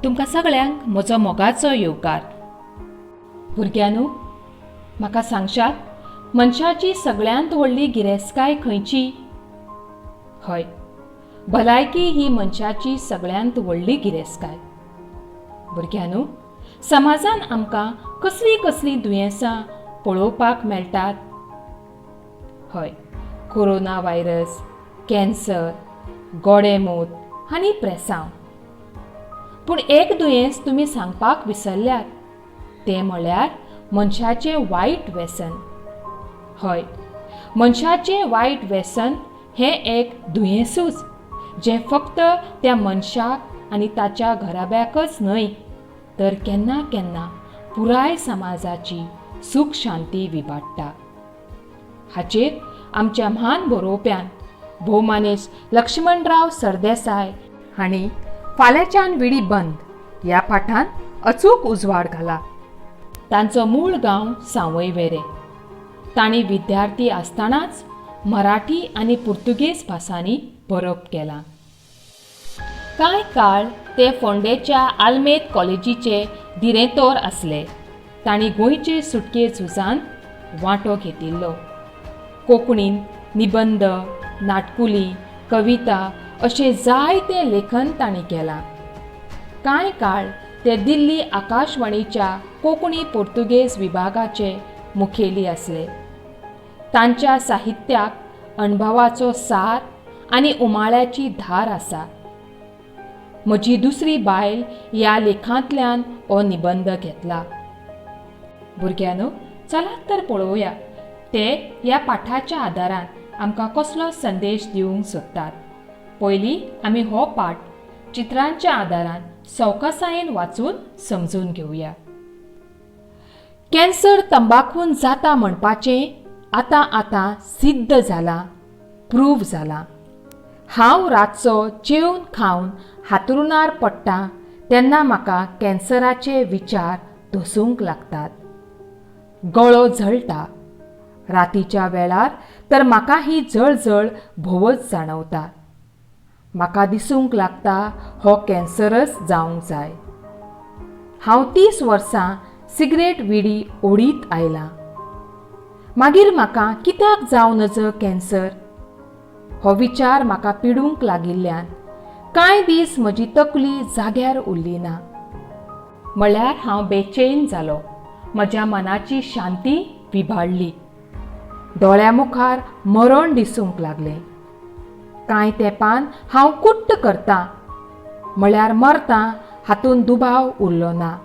तुमकां सगळ्यांक म्हजो मोगाचो येवकार. भुरग्यांनो, म्हाका सांगशात मनशाची सगळ्यांत व्हडली गिरेस्तकाय खंयची? हय, भलायकी ही मनशाची सगळ्यांत व्हडली गिरेस्तकाय. भुरग्यांनो, समाजान आमकां कसली कसली दुयेंसां पळोवपाक मेळटात. हय, कोरोना व्हायरस, कॅन्सर, गोडेमूत आनी प्रेसांव. पूण एक दुयेंस तुमी सांगपाक विसरल्यात, तें म्हळ्यार मनशाचें वायट व्यसन. हय, मनशाचें वायट व्यसन हें एक दुयेंसूच जें फक्त त्या मनशाक आनी ताच्या घराब्याकच न्हय, तर केन्ना केन्ना पुराय समाजाची सूख शांती विबाडटा. हाचेर आमच्या म्हान बरोवप्यान भोवमानेस्त लक्ष्मणराव सरदेसाय हांणी फाल्यांच्यान विडी बंद ह्या पाठांत अचूक उजवाड घाला. तांचो मूळ गांव सावयवेरें. तांणी विद्यार्थी आसतनाच मराठी आनी पुर्तुगेज भासांनी बरोवप केलां. कांय काळ ते फोंडेच्या आल्मेत कॉलेजीचे दिरेंतोर आसले. तांणी गोंयचे सुटके झुजांत वांटो घेतिल्लो. कोंकणीन निबंद, नाटकुली, कविता अशें जायतें लेखन तांणी केलां. कांय काळ ते दिल्ली आकाशवाणीच्या कोंकणी पुर्तुगेज विभागाचे मुखेली आसले. तांच्या साहित्याक अणभवाचो सार आनी उमाळ्याची धार आसा. म्हजी दुसरी बायल ह्या लेखांतल्यान हो निबंद घेतला. भुरग्यांनो, चलात तर पळोवया ते ह्या पाठाच्या आदारान आमकां कसलो संदेश दिवंक सोदतात. पयलीं आमी हो पाठ चित्रांच्या आदारान सवकासायेन वाचून समजून घेवया. कॅन्सर तंबाखून जाता म्हणपाचें आतां सिद्ध जालां, प्रूव्ह जालां. हांव रातचो जेवन खावन हातरुणार पडटां तेन्ना म्हाका कॅन्सराचे विचार दसूंक लागतात. गळो जळटा. रातीच्या वेळार तर म्हाका ही जळजळ भोवच जाणवता. म्हाका दिसूंक लागता हो कॅन्सरच जावंक जाय. हांव 30 वर्सां सिगरेट विडी ओडीत आयलां. मागीर म्हाका कित्याक जावं नज कॅन्सर? हो विचार म्हाका पिडूंक लागिल्ल्यान कांय दीस म्हजी तकली जाग्यार उरली ना. म्हळ्यार हांव बेचैन जालो. म्हज्या मनाची शांती विबाडली. दोळ्या मुखार मरण दिसूंक लागलें. कांय तेंपान हांव कुट्ट करतां, म्हळ्यार मरतां हातून दुबाव उरलो ना.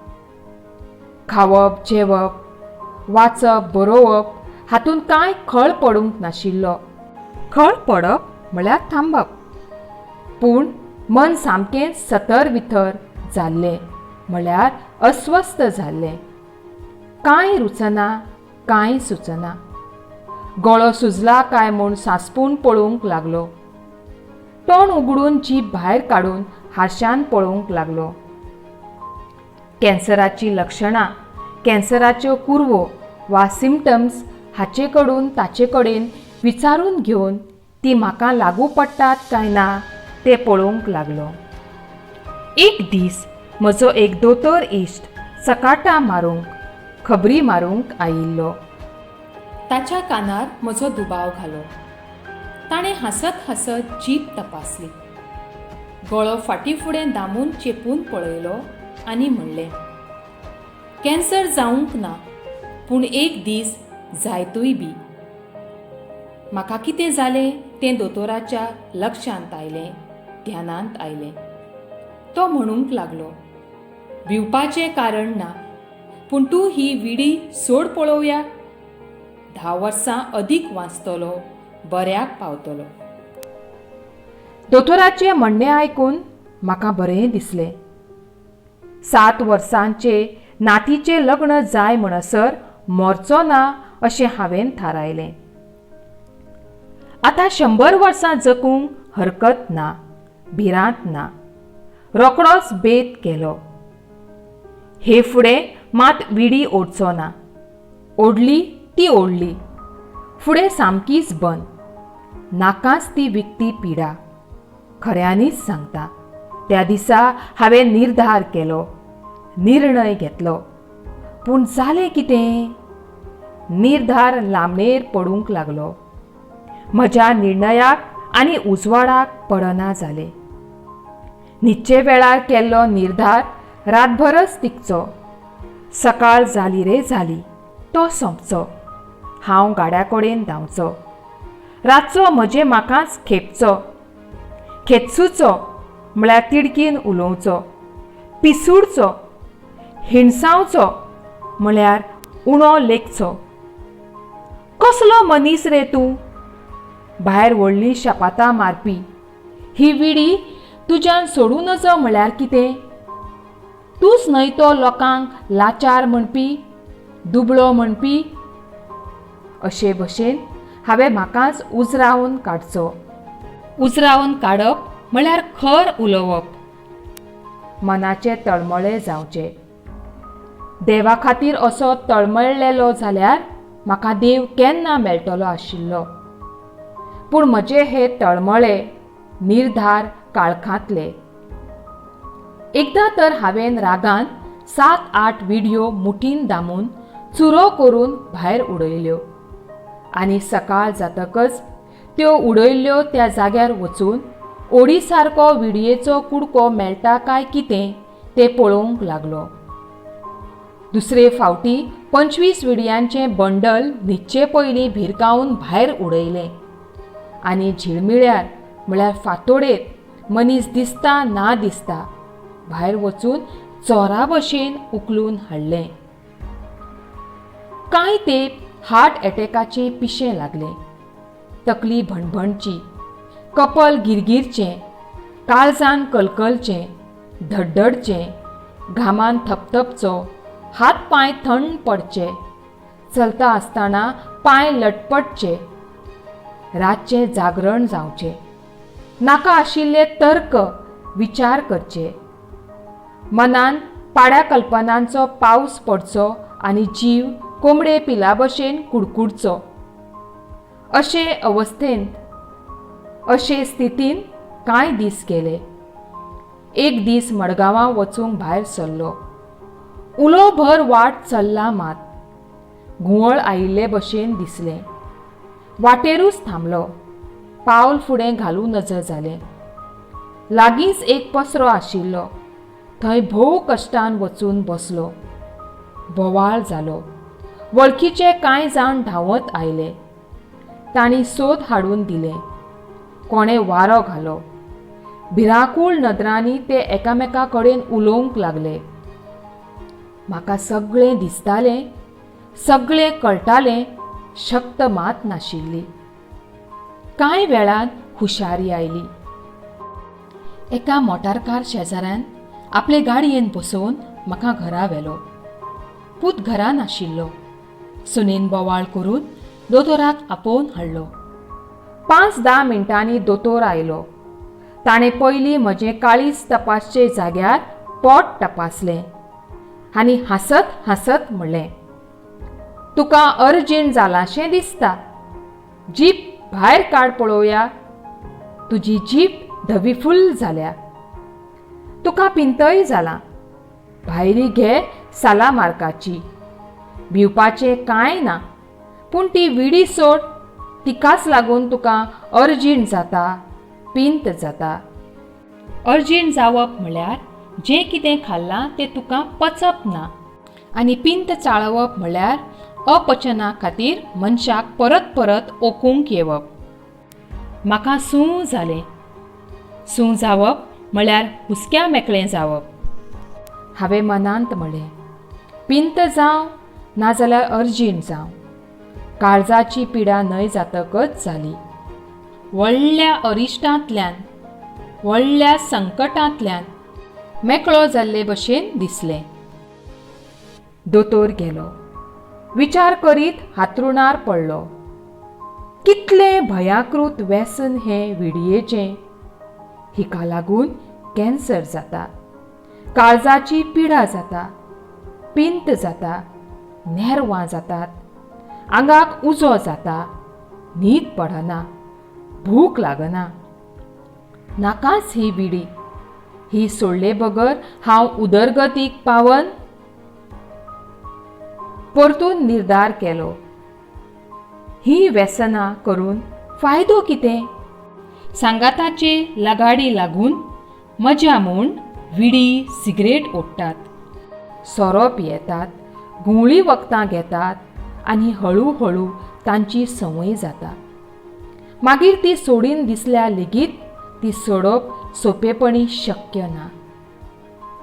खावप, जेवप, वाचप, बरोवप हातून कांय खळ पडूंक नाशिल्लो. खळ पडप म्हळ्यार थांबप. पूण मन सामकें सतर-वितर जाल्लें, म्हळ्यार अस्वस्थ जाल्लें. कांय रुचना, कांय सुचना. गळो सुजला काय म्हूण सांसपून पळोवंक लागलो. तोंड उगडून जीब भायर काडून हारशान पळोवंक लागलो. कॅन्सराची लक्षणां, कॅन्सराच्यो कुरवो वा सिम्पटम्स हाचे कडून ताचे कडेन विचारून घेवन ती म्हाका लागू पडटात काय ना तें पळोवंक लागलो. एक दीस म्हजो एक दोतोर इश्ट चकाटा मारूंक, खबरी मारूंक आयिल्लो. ताच्या कानार म्हजो दुबाव घालो. ताणें हांसत हांसत जीब तपासली. गळो फाटीफुडें दामून चेपून पळयलो आनी म्हणलें, कॅन्सर जावंक ना, पूण एक दीस जायतूय बी. म्हाका कितें जालें तें दोतोराच्या लक्षांत आयलें, ध्यानांत आयलें. तो म्हणूंक लागलो, भिवपाचें कारण ना, पूण तूं ही विडी सोड पळोवया. 10 वर्सां अदीक वाचतलो, बऱ्याक पावतलो. दोतोराचें म्हणणें आयकून म्हाका बरें दिसलें. 7 वर्सांचे नातीचें लग्न जाय म्हणसर मरचो ना अशें हांवें थारायलें. आतां 100 वर्सां जगूंक हरकत ना, भिरांत ना. रोकडोच बेत केलो. हे फुडें मात विडी ओडचो ना. ओडली ती ओडली. फुडें सामकीच बंद. नाकाच ती विकती पिडा. खऱ्यांनीच सांगता. त्या दिसा हांवें निर्धार केलो, निर्णय घेतलो. पूण जालें कितें? निर्धार लांबणेर पडूंक लागलो. म्हज्या निर्णयाक आनी उजवाडाक पडना जालें. न्हिदचे वेळार केल्लो निर्धार रातभरच तिगचो. सकाळ जाली रे जाली, तो सोंपचो. हांव गाड्या कडेन धांवचो. रातचो म्हजे म्हाकाच खेपचो. खेचुचो म्हळ्यार तिडकीन उलोवचो. पिसूडचो, हिणसावचो म्हळ्यार उणो लेखचो. कसलो मनीस रे तूं? भायर व्हडली शापातां मारपी ही विडी तुज्यान सोडूं नजो म्हळ्यार कितें? तूंच न्हय तो लोकांक लाचार म्हणपी, दुबळो म्हणपी. अशे भशेन हांवें म्हाकाच उजरावन काडचो. उजरावन काडप म्हळ्यार खर उलोवप. मनाचे तळमळे जावचे. देवा खातीर असो तळमळ्ळेलो जाल्यार म्हाका देव केन्ना मेळटलो आशिल्लो. पूण म्हजे हे तळमळे निर्धार काळखांतले. एकदां तर हांवें रागान 7-8 विडयो मुठीन दामून चुरो करून भायर उडयल्यो. आनी सकाळ जातकच त्यो उडयल्ल्यो त्या जाग्यार वचून ओडीसारको विडयेचो कुडको मेळटा काय कितें तें पळोवंक लागलो. दुसरे फावटी 25 विडयांचें बंडल न्हिदचे पयलीं भिरकावन भायर उडयलें. आनी झिळमिळ्यार म्हळ्यार फांतोडेर मनीस दिसता ना दिसता भायर वचून चोरा भशेन उखलून हाडलें. कांय तेंप हार्ट एटॅकाचें पिशें लागलें. तकली भणभणची, कपल गिरगिरचें, काळजान कलकलचें, धडधडचें, घामान थपथपचो, हात पांय थंड पडचे, चलता आसतना पांय लटपटचे, रातचें जागरण जावचें, नाका आशिल्ले तर्क विचार करचे, मनान पाड्या कल्पनांचो पावस पडचो आनी जीव कोंबडे पिला भशेन कुडकुडचो. अशे अवस्थेंत, अशे स्थितीन कांय दीस गेले. एक दीस मडगांवां वचूंक भायर सरलो. उलोभर वाट चल्ला मात. घुंवळ आयिल्ले भशेन दिसलें. वाटेरूच थांबलो. पावल फुडें घालूं नजर जालें. लागींच एक पसरो आशिल्लो. थंय भोव कश्टान वचून बसलो. बोवाळ जालो. वळखीचे कांय जाण धांवत आयले. तांणी सोद हाडून दिलें. कोणें वारो घालो. भिरांकूळ नदरांनी ते एकामेका कडेन उलोवंक लागले. म्हाका सगळें दिसतालें, सगळें कळटालें, शक्त मात नाशिल्ली. कांय वेळान हुशारी आयली. एका मोटारकार शेजाऱ्यान आपले गाडयेन बसोवन म्हाका घरा व्हेलो. पूत घरा नाशिल्लो. सुनेन बोवाळ करून दोतोराक आपोवन हाडलो. 5-10 मिनटांनी दोतोर आयलो. ताणें पयलीं म्हजें काळीज तपासचे जाग्यार पोट तपासलें आनी हांसत हांसत म्हणलें, तुका अर्जंट जालांशें दिसता. जीप भायर काड पळोवया. तुजी जीप धवीफुल्ल जाल्या. तुका पिंतय जालां. भायली घे साला मार्काची. भिवपाचें कांय ना. पूण ती विडी सोड. तिकाच लागून तुका अर्जंट जाता, पिंत जाता. अर्जंट जावप म्हळ्यार जें कितें खाल्लां तें तुका पचप ना. आनी पिंत चाळवप म्हळ्यार अपचना खातीर मनशाक परत परत ओकूंक येवप. म्हाका सूं जालें. सूं जावप म्हळ्यार हुस्क्या मेकळें जावप. हांवें मनांत म्हणलें, पिंत जावं नाजाल्यार अर्जंट जावं. काळजाची पिडा न्हय जातकच जाली. व्हडल्या अरिश्टांतल्यान, व्हडल्या संकटांतल्यान मेकळो जाल्ले भशेन दिसलें. दोतोर गेलो. विचार करीत हातरुणार पडलो. कितलें भयाकृत व्यसन हें विडयेचें. हिका लागून कॅन्सर जाता, काळजाची पिडा जाता, पिंत जाता, नेरवां जातात, आंगाक उजो जाता, न्हीद पडना, भूक लागना. नाकाच ही विडी. ही सोडले बगर हांव उदरगतीक पावन. परतून निर्धार केलो, ही व्यसनां करून फायदो कितें? सांगाताचे लगाडी लागून मजा म्हूण विडी सिगरेट ओडटात, सोरो पियेतात, गुंवळी वखदां घेतात आनी हळू तांची संवय जाता. मागीर ती सोडीन दिसल्या लेगीत ती सोडप सोंपेपणी शक्य ना.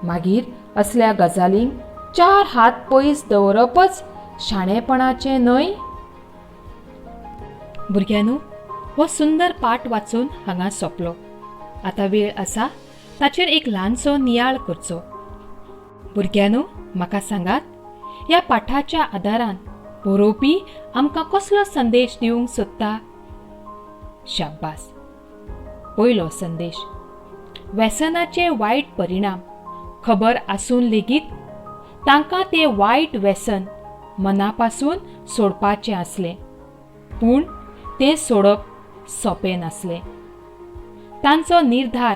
मागीर असल्या गजालींक 4 हात पयस दवरपच शाणेपणाचें न्हय. भुरग्यांनो, हो सुंदर पाठ वाचून हांगा सोंपलो. आतां वेळ आसा ताचेर एक ल्हानसो नियाळ करचो. भुरग्यांनो, म्हाका सांगात, ह्या पाठाच्या आदारान बरोवपी आमकां कसलो संदेश दिवंक सोदता? शाब्बास. पयलो संदेश, व्यसनाचे वायट परिणाम खबर आसून लेगीत तांकां तें वायट व्यसन मनापासून सोडपाचें आसलें, पूण तें सोडप सोंपें नासलें. तांचो निर्धार,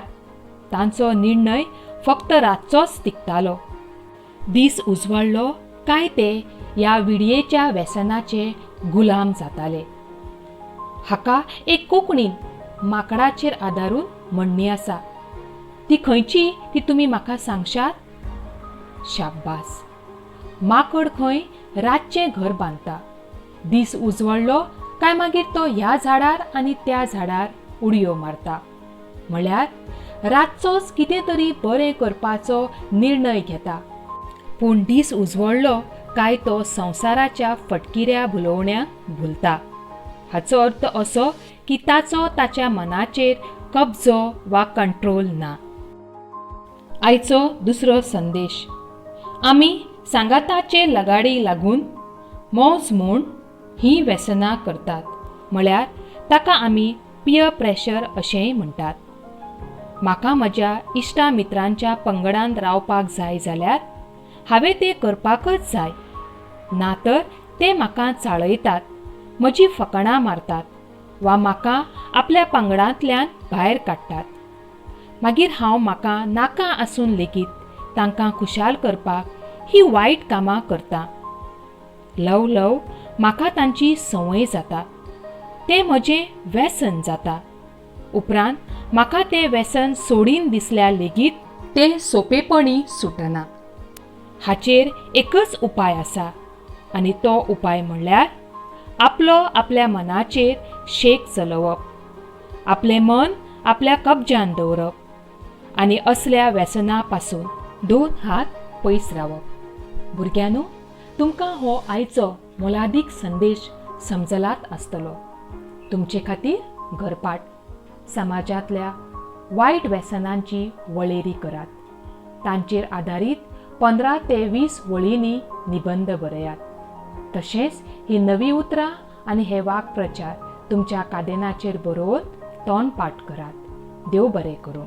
तांचो निर्णय फक्त रातचोच तिगतालो. दीस उजवाडलो काय ते ह्या विडयेच्या व्यसनाचे गुलाम जाताले. हाका एक कोंकणीन माकडाचेर आदारून म्हणणी आसा. ती खंयची ती तुमी म्हाका सांगशात? शाब्बास. माकड खंय रातचें घर बांदता. दीस उजवाडलो काय मागीर तो ह्या झाडार आनी त्या झाडार उडयो मारता. म्हळ्यार रातचोच कितें तरी बरें करपाचो निर्णय घेता, पूण दीस उजवाडलो काय तो संवसाराच्या फटकिऱ्या भुलोवण्यांक भुलता. हाचो अर्थ असो की ताचो ताच्या मनाचेर कब्जो वा कंट्रोल ना. आयचो दुसरो संदेश, आमी सांगाताचे लगाडी लागून मौज म्हूण ही व्यसनां करतात, म्हळ्यार ताका आमी पियर प्रेशर अशेंय म्हणटात. म्हाका म्हज्या इश्टा मित्रांच्या पंगडान रावपाक जाय जाल्यार हांवें तें करपाकच जाय, ना तर ते म्हाका चाळयतात, म्हजी फकाणां मारतात वा म्हाका आपल्या पंगडांतल्यान भायर काडटात. मागीर हांव म्हाका नाका आसून लेगीत तांकां खुशाल करपाक ही वायट कामां करतां. ल्हव म्हाका तांची संवय जाता, तें म्हजें व्यसन जाता. उपरांत म्हाका तें व्यसन सोडीन दिसल्या लेगीत तें सोंपेपणी सुटना. हाचेर एकच उपाय आसा आनी तो उपाय म्हणल्यार आपल्या मनाचेर शेक चलोवप, आपलें मन आपल्या कब्ज्यान दवरप आनी असल्या व्यसनां पासून 2 हात पयस रावप. भुरग्यांनो, तुमकां हो आयचो मोलादीक संदेश समजलात आसतलो. तुमचे खातीर घरपाठ, समाजांतल्या वायट व्यसनांची वळेरी करात. तांचेर आदारीत 15 ते 20 वळींनी निबंध बरयात. तशेंच ही नवी उतरां आनी हे वाक्प्रचार तुमच्या कादेनाचेर बरोवन तोंड पाठ करात. देव बरें करूं.